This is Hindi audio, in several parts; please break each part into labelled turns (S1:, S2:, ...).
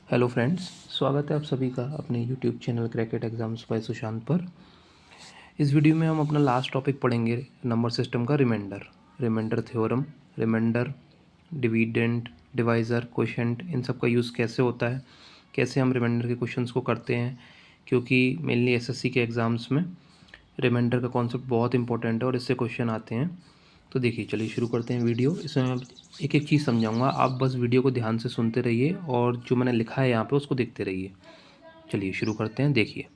S1: हेलो फ्रेंड्स, स्वागत है आप सभी का अपने YouTube channel Cracket exams by Sushant पर। इस वीडियो में हम अपना लास्ट टॉपिक पढ़ेंगे नंबर सिस्टम का remainder theorem, remainder, dividend, divisor, quotient, इन सब का यूज़ कैसे होता है, कैसे हम रिमाइंडर के क्वेश्चंस को करते हैं, क्योंकि मेनली एसएससी के एग्ज़ाम्स में रिमाइंडर का कॉन्सेप्ट बहुत इंपॉर्टेंट है और इससे क्वेश्चन आते हैं। तो देखिए, चलिए शुरू करते हैं वीडियो। इसमें मैं एक एक चीज़ समझाऊंगा, आप बस वीडियो को ध्यान से सुनते रहिए और जो मैंने लिखा है यहाँ पे उसको देखते रहिए। चलिए शुरू करते हैं। देखिए,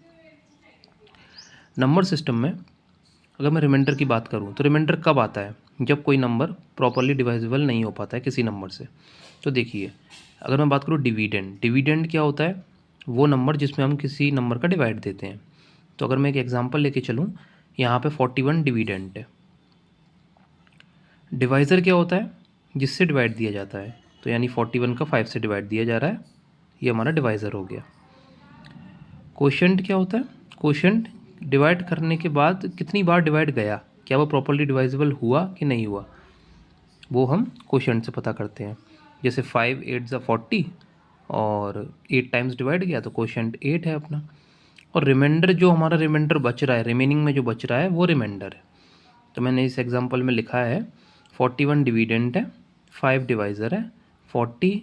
S1: नंबर सिस्टम में अगर मैं रिमाइंडर की बात करूँ तो रिमाइंडर कब आता है? जब कोई नंबर प्रॉपरली डिवाइजिबल नहीं हो पाता है किसी नंबर से। तो देखिए, अगर मैं बात करूँ डिविडेंड क्या होता है? वो नंबर जिसमें हम किसी नंबर का डिवाइड देते हैं। तो अगर मैं एक एग्जांपल लेके चलूँ, यहाँ पे 41 डिविडेंड है। डिवाइज़र क्या होता है? जिससे डिवाइड दिया जाता है। तो यानी 41 का 5 से डिवाइड दिया जा रहा है, ये हमारा डिवाइज़र हो गया। क्वोशिएंट क्या होता है? क्वोशिएंट डिवाइड करने के बाद कितनी बार डिवाइड गया, क्या वो प्रॉपर्ली डिवाइजिबल हुआ कि नहीं हुआ, वो हम क्वोशिएंट से पता करते हैं। जैसे 5 8 ज़ा 40 और 8 टाइम्स डिवाइड गया तो क्वोशिएंट 8 है अपना। और रिमाइंडर, जो हमारा रिमाइंडर बच रहा है, रिमेनिंग में जो बच रहा है वो रिमाइंडर है। तो मैंने इस एग्जांपल में लिखा है 41 डिविडेंट है, 5 डिवाइज़र है, 40,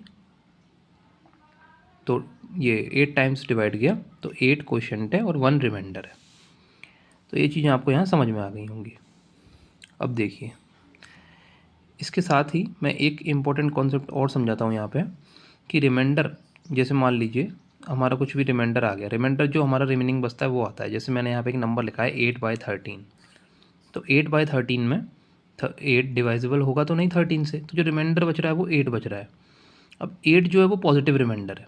S1: तो ये 8 टाइम्स डिवाइड गया तो 8 क्वोशिएंट है और 1 रिमाइंडर है। तो ये चीज़ें आपको यहाँ समझ में आ गई होंगी। अब देखिए, इसके साथ ही मैं एक इम्पॉर्टेंट कॉन्सेप्ट और समझाता हूँ यहाँ पे कि रिमाइंडर, जैसे मान लीजिए हमारा कुछ भी रिमाइंडर आ गया, रिमाइंडर जो हमारा रिमेनिंग बचता है वो आता है। जैसे मैंने यहाँ पे एक नंबर लिखा है 8/13, तो 8/13 में 8 डिवाइजिबल होगा तो नहीं 13 से, तो जो रिमाइंडर बच रहा है वो 8 बच रहा है। अब 8 जो है वो पॉजिटिव रिमाइंडर है।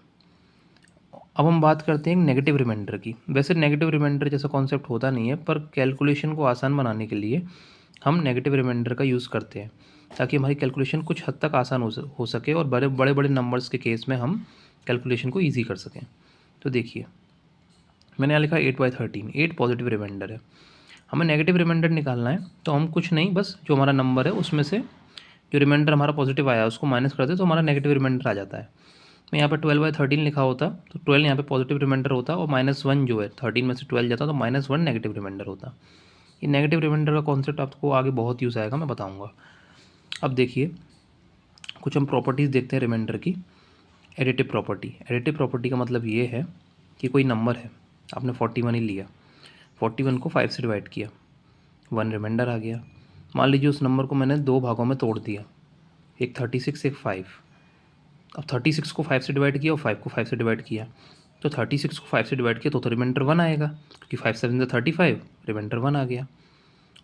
S1: अब हम बात करते हैं नेगेटिव रिमाइंडर की। वैसे नेगेटिव रिमाइंडर जैसा कॉन्सेप्ट होता नहीं है, पर कैलकुलेशन को आसान बनाने के लिए हम नेगेटिव रिमाइंडर का यूज़ करते हैं, ताकि हमारी कैलकुलेशन कुछ हद तक आसान हो सके और बड़े बड़े नंबर्स के केस में हम कैलकुलेशन को ईजी कर सकें। तो देखिए, मैंने यहाँ लिखा 8/13, 8 पॉजिटिव रिमाइंडर है। हमें नेगेटिव रिमाइंडर निकालना है, तो हम कुछ नहीं, बस जो हमारा नंबर है उसमें से जो रिमाइंडर हमारा पॉजिटिव आया उसको माइनस कर दे तो हमारा नेगेटिव रिमाइंडर आ जाता है। मैं यहाँ पर 12/13 लिखा होता तो 12 यहाँ पे पॉजिटिव रिमाइंडर होता और -1 जो है 13 में से 12 जाता तो -1 नेगेटिव रिमाइंडर होता। ये नेगेटिव रिमाइंडर का कॉन्सेप्ट आपको आगे बहुत यूज़ आएगा, मैं बताऊँगा। अब देखिए, कुछ हम प्रॉपर्टीज़ देखते हैं रिमाइंडर की। एडिटिव प्रॉपर्टी का मतलब ये है कि कोई नंबर है, आपने 41 ही लिया, 41 को 5 से डिवाइड किया, 1 रिमाइंडर आ गया। मान लीजिए उस नंबर को मैंने 2 भागों में तोड़ दिया, एक 36 एक 5। अब 36 को 5 से डिवाइड किया और 5 को 5 से डिवाइड किया, तो 36 को 5 से डिवाइड किया तो रिमाइंडर 1 आएगा, क्योंकि 5 7 35, रिमाइंडर 1 आ गया।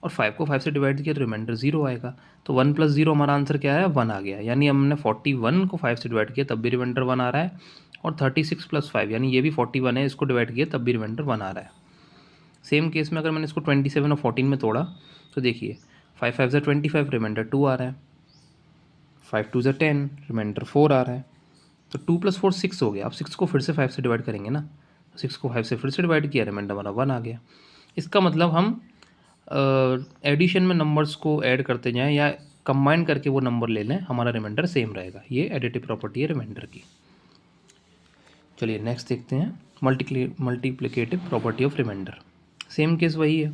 S1: और 5 को 5 से डिवाइड किया तो रिमाइंडर 0 आएगा। तो 1 + 0 हमारा आंसर क्या है? 1 आ गया। यानी हमने 41 को 5 से डिवाइड किया तब भी रिमाइंडर 1 आ रहा है, और 36 + 5 यानी ये भी 41 है, इसको डिवाइड किया तब भी रिमाइंडर 1 आ रहा है। सेम केस में अगर मैंने इसको 27 और 14 में तोड़ा तो देखिए, 5 5 ज़ा 25, रिमाइंडर 2 आ रहा है, 5 2 ज़ा 10, रिमाइंडर 4 आ रहा है। तो 2 + 4 6 हो गया। अब 6 को फिर से 5 से डिवाइड करेंगे ना, 6 को 5 से फिर से डिवाइड किया, रिमाइंडर हमारा 1 आ गया। इसका मतलब हम एडिशन में नंबर्स को ऐड करते जाएं या कंबाइन करके वो नंबर ले लें, हमारा रिमाइंडर सेम रहेगा। ये एडिटिव प्रॉपर्टी है रिमाइंडर की। चलिए नेक्स्ट देखते हैं, multiplicative property of remainder. Same case वही है,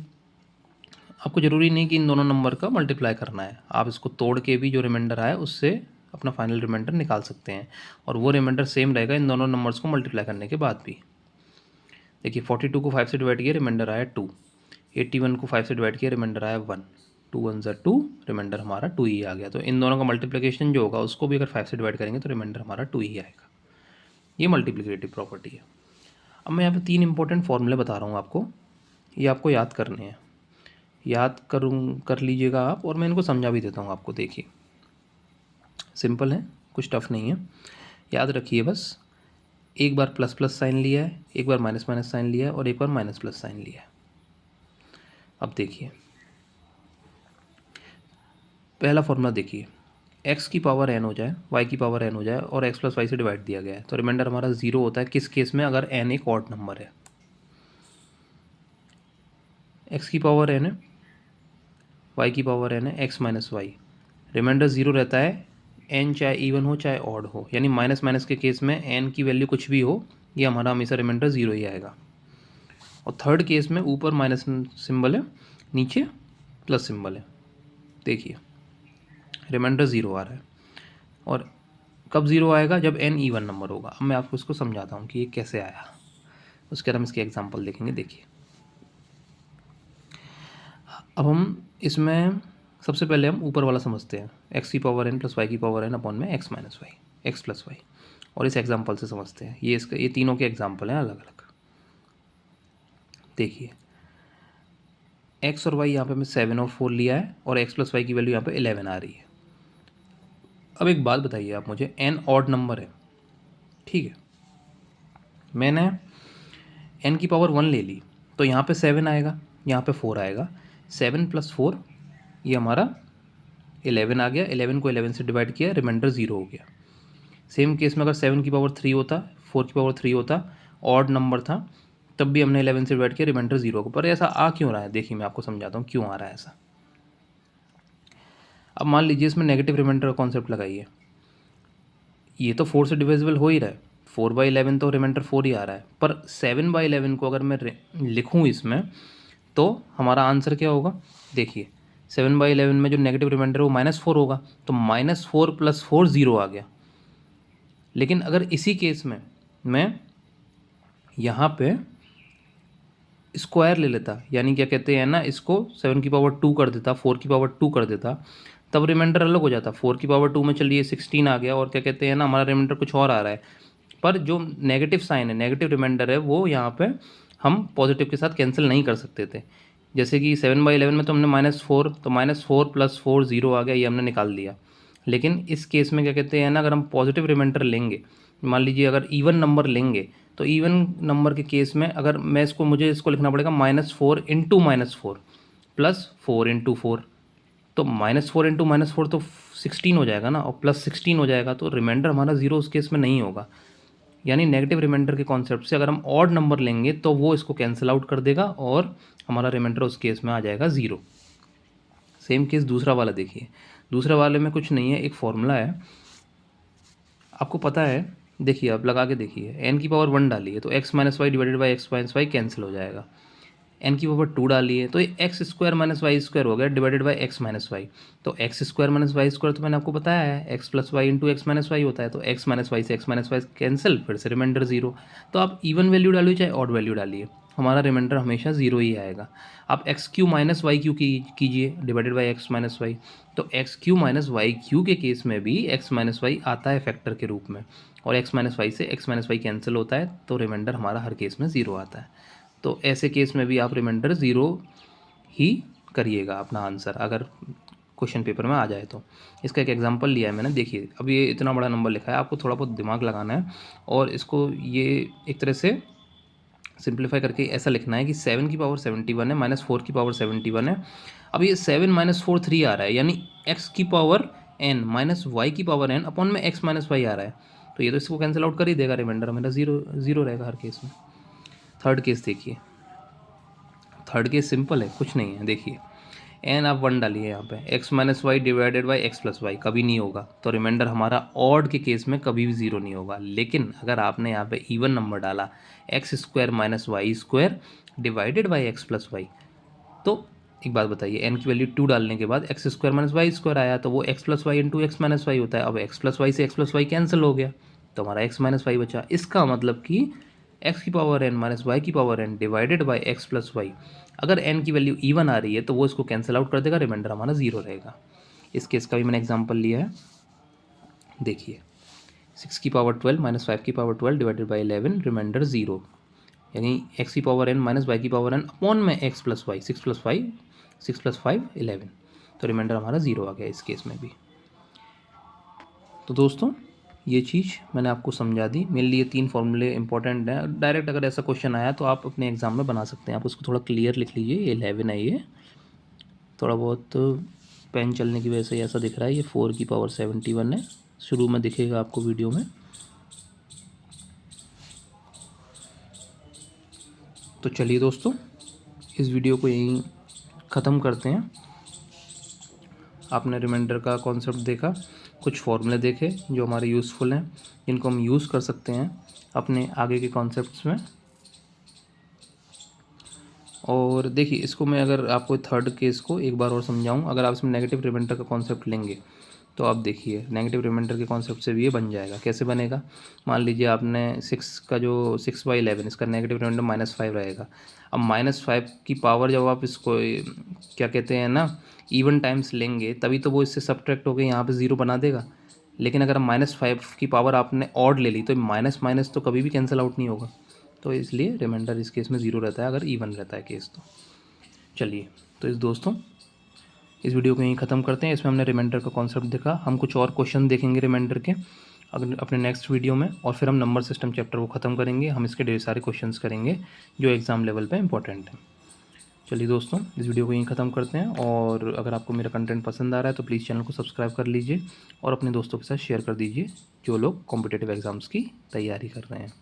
S1: आपको ज़रूरी नहीं कि इन दोनों नंबर का मल्टीप्लाई करना है, आप इसको तोड़ के भी जो रिमाइंडर आए उससे अपना फाइनल रिमाइंडर निकाल सकते हैं, और वो रिमाइंडर सेम रहेगा इन दोनों नंबर्स को मल्टीप्लाई करने के बाद भी। देखिए, 42 को 5 से डिवाइड किया, रिमाइंडर आया 2, 81 को 5 से डिवाइड किया, रिमाइंडर आया 1, 2 1 ज़ा 2, रिमाइंडर हमारा 2 ही आ गया। तो इन दोनों का मल्टीप्लिकेशन जो होगा उसको भी अगर 5 से डिवाइड करेंगे तो रिमाइंडर हमारा 2 ही आएगा। ये मल्टीप्लिकेटिव प्रॉपर्टी है। अब मैं यहाँ पे 3 इंपॉर्टेंट फॉर्मूले बता रहा हूँ आपको, ये आपको याद करने हैं, याद कर लीजिएगा आप, और मैं इनको समझा भी देता हूँ आपको। देखिए, सिंपल है, कुछ टफ नहीं है, याद रखिए बस। एक बार प्लस प्लस साइन लिया है, एक बार माइनस माइनस साइन लिया है, और एक बार माइनस प्लस साइन लिया है। अब देखिए, पहला फॉर्मूला देखिए, x की पावर n हो जाए, y की पावर n हो जाए और x + y से डिवाइड दिया गया है, तो रिमाइंडर हमारा 0 होता है। किस केस में? अगर n एक ऑड नंबर है। x की पावर n है, y की पावर n है, x - y, रिमाइंडर 0 रहता है एन चाहे इवन हो चाहे ऑड हो, यानी माइनस माइनस के केस में एन की वैल्यू कुछ भी हो, ये हमारा हमेशा रिमाइंडर ज़ीरो ही आएगा। और थर्ड केस में ऊपर माइनस सिंबल है, नीचे प्लस सिंबल है। देखिए रिमाइंडर ज़ीरो आ रहा है। और कब ज़ीरो आएगा? जब एन इवन नंबर होगा। अब मैं आपको इसको समझाता हूँ कि ये कैसे आया, उसके बाद हम इसके एग्जांपल देखेंगे। देखिए अब हम इसमें सबसे पहले हम ऊपर वाला समझते हैं, एक्स की पावर एन प्लस वाई की पावर एन अपॉन में x minus y, x plus y, और इस एग्जांपल से समझते हैं। ये तीनों के एग्जांपल हैं अलग अलग। देखिए एक्स और वाई यहाँ पे मैं 7 और 4 लिया है, और एक्स प्लस वाई की वैल्यू यहाँ पे 11 आ रही है। अब एक बात बताइए आप मुझे, एन ऑड नंबर है, ठीक है, मैंने एन की पावर 1 ले ली, तो यहाँ पे 7 आएगा, यहाँ पे 4 आएगा। 7 + 4 ये हमारा 11 आ गया। 11 को 11 से डिवाइड किया, रिमाइंडर 0 हो गया। सेम केस में अगर 7 की पावर 3 होता, 4 की पावर 3 होता, ऑड नंबर था, तब भी हमने 11 से डिवाइड किया, रिमाइंडर 0 को। पर ऐसा आ क्यों रहा है? देखिए मैं आपको समझाता हूँ क्यों आ रहा है ऐसा। अब मान लीजिए इसमें नेगेटिव रिमाइंडर का कॉन्सेप्ट लगाइए, ये तो 4 से डिविजिबल हो ही रहा है, 4/11 तो रिमाइंडर 4 ही आ रहा है, पर 7/11 को अगर मैं लिखूँ इसमें, तो हमारा आंसर क्या होगा? देखिए 7/11 में जो नेगेटिव रिमाइंडर है वो -4 होगा, तो -4 + 4 0 आ गया। लेकिन अगर इसी केस में मैं यहाँ पे स्क्वायर ले लेता, यानी क्या कहते हैं ना, इसको 7 की पावर 2 कर देता, 4 की पावर 2 कर देता, तब रिमाइंडर अलग हो जाता। 4 की पावर 2 में चलिए 16 आ गया, और क्या कहते हैं ना, हमारा रिमाइंडर कुछ और आ रहा है। पर जो नेगेटिव साइन है, नेगेटिव रिमाइंडर है, वो यहाँ पे हम पॉजिटिव के साथ कैंसिल नहीं कर सकते थे। जैसे कि 7/11 में तो हमने -4, तो -4 + 4 0 आ गया, ये हमने निकाल दिया। लेकिन इस केस में क्या कहते हैं ना, अगर हम पॉजिटिव रिमाइंडर लेंगे, मान लीजिए अगर इवन नंबर लेंगे, तो इवन नंबर के केस में अगर मैं मुझे इसको लिखना पड़ेगा -4 × -4 + 4 × 4, तो -4 × -4 तो 16 हो जाएगा ना, और +16 हो जाएगा, तो रिमाइंडर हमारा 0 उस केस में नहीं होगा। यानी नेगेटिव रिमाइंडर के कॉन्सेप्ट से अगर हम ऑड नंबर लेंगे तो वो इसको कैंसिल आउट कर देगा, और हमारा रिमाइंडर उस केस में आ जाएगा 0। सेम केस दूसरा वाला देखिए, दूसरे वाले में कुछ नहीं है, एक फॉर्मूला है, आपको पता है। देखिए आप लगा के देखिए, एन की पावर 1 डालिए तो x - y divided by x - y cancel हो जाएगा। एन की पावर 2 डालिए तो ये x² - y² हो गया, डिवाइडेड बाई x - y। तो x² - y² तो मैंने आपको बताया है, x + y × x - y होता है, तो x - y से x - y कैंसिल, फिर से रिमाइंडर 0। तो आप इवन वैल्यू डालिए चाहे ऑड वैल्यू डालिए, हमारा रिमाइंडर हमेशा 0 ही आएगा। आप x³ - y³ कीजिए, डिवाइडेड बाई x - y, तो x³ - y³ के केस में भी x - y आता है फैक्टर के रूप में, और x - y से x - y कैंसिल होता है, तो रिमाइंडर हमारा हर केस में 0 आता है। तो ऐसे केस में भी आप रिमाइंडर 0 ही करिएगा अपना आंसर, अगर क्वेश्चन पेपर में आ जाए तो। इसका एक एग्जांपल लिया है मैंने, देखिए अब ये इतना बड़ा नंबर लिखा है, आपको थोड़ा बहुत दिमाग लगाना है, और इसको ये एक तरह से सिंप्लीफाई करके ऐसा लिखना है कि 7 की पावर 71 है, -4 की पावर 71 है। अब ये 7 - 4 3 आ रहा है, यानी x की पावर n -y की पावर n अपॉन में x - y आ रहा है, तो ये तो इसको कैंसिल आउट कर ही देगा, रिमाइंडर मेरा 0 रहेगा हर केस में। थर्ड केस देखिए, थर्ड केस सिंपल है, कुछ नहीं है। देखिए एन आप 1 डालिए यहाँ पे, x - y divided by x + y कभी नहीं होगा, तो रिमाइंडर हमारा ऑड के केस में कभी भी 0 नहीं होगा। लेकिन अगर आपने यहाँ पे इवन नंबर डाला, x² - y² divided by x + y, तो एक बात बताइए, n की वैल्यू 2 डालने के बाद x² - y² आया, तो वो x + y × x - y होता है। अब x + y से x + y कैंसिल हो गया, तो हमारा x - y बचा। इसका मतलब कि x की पावर n - y की power n divided by x + y, अगर n की वैल्यू इवन आ रही है तो वो इसको कैंसिल आउट कर देगा, रिमाइंडर हमारा 0 रहेगा। इस केस का भी मैंने एग्जांपल लिया है, देखिए 6 की पावर 12 - 5 की पावर 12 डिवाइडेड बाई 11, रिमाइंडर 0, यानी x की पावर n - y की पावर n अपॉन में x + y, 6 + 5 11, तो रिमाइंडर हमारा 0 आ गया इस केस में भी। तो दोस्तों ये चीज़ मैंने आपको समझा दी, मेरे लिए 3 फॉर्मूले इंपॉर्टेंट हैं। डायरेक्ट अगर ऐसा क्वेश्चन आया तो आप अपने एग्ज़ाम में बना सकते हैं, आप उसको थोड़ा क्लियर लिख लीजिए। ये 11 है, ये थोड़ा बहुत पेन चलने की वजह से ऐसा दिख रहा है, ये 4 की पावर 71 है, शुरू में दिखेगा आपको वीडियो में। तो चलिए दोस्तों, इस वीडियो को यहीं ख़त्म करते हैं। आपने रिमाइंडर का कॉन्सेप्ट देखा, कुछ फॉर्मूले देखे जो हमारे यूज़फुल हैं, जिनको हम यूज़ कर सकते हैं अपने आगे के कॉन्सेप्ट्स में। और देखिए, इसको मैं अगर आपको थर्ड केस को एक बार और समझाऊं, अगर आप इसमें नेगेटिव रिमाइंडर का कॉन्सेप्ट लेंगे तो आप देखिए नेगेटिव रिमाइंडर के कॉन्सेप्ट से भी ये बन जाएगा। कैसे बनेगा? मान लीजिए आपने 6 का जो 6/11 इसका नेगेटिव रिमाइंडर -5 रहेगा। अब -5 की पावर जब आप इसको क्या कहते हैं ना, इवन टाइम्स लेंगे तभी तो वो इससे सब्ट्रैक्ट होकर यहाँ पे 0 बना देगा। लेकिन अगर -5 की पावर आपने ऑड ले ली तो माइनस माइनस तो कभी भी कैंसिल आउट नहीं होगा, तो इसलिए रिमाइंडर इस केस में 0 रहता है अगर इवन रहता है केस तो। चलिए, तो इस दोस्तों इस वीडियो को यहीं ख़त्म करते हैं। इसमें हमने रिमाइंडर का कॉन्सेप्ट देखा, हम कुछ और क्वेश्चन देखेंगे रिमाइंडर के अगर अपने नेक्स्ट वीडियो में, और फिर हम नंबर सिस्टम चैप्टर को ख़त्म करेंगे। हम इसके ढेर सारे क्वेश्चंस करेंगे जो एग्ज़ाम लेवल पे इंपॉर्टेंट हैं। चलिए दोस्तों, इस वीडियो को यहीं ख़त्म करते हैं, और अगर आपको मेरा कंटेंट पसंद आ रहा है तो प्लीज़ चैनल को सब्सक्राइब कर लीजिए और अपने दोस्तों के साथ शेयर कर दीजिए जो लोग कॉम्पिटिटिव एग्ज़ाम्स की तैयारी कर रहे हैं।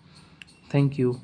S1: Thank you.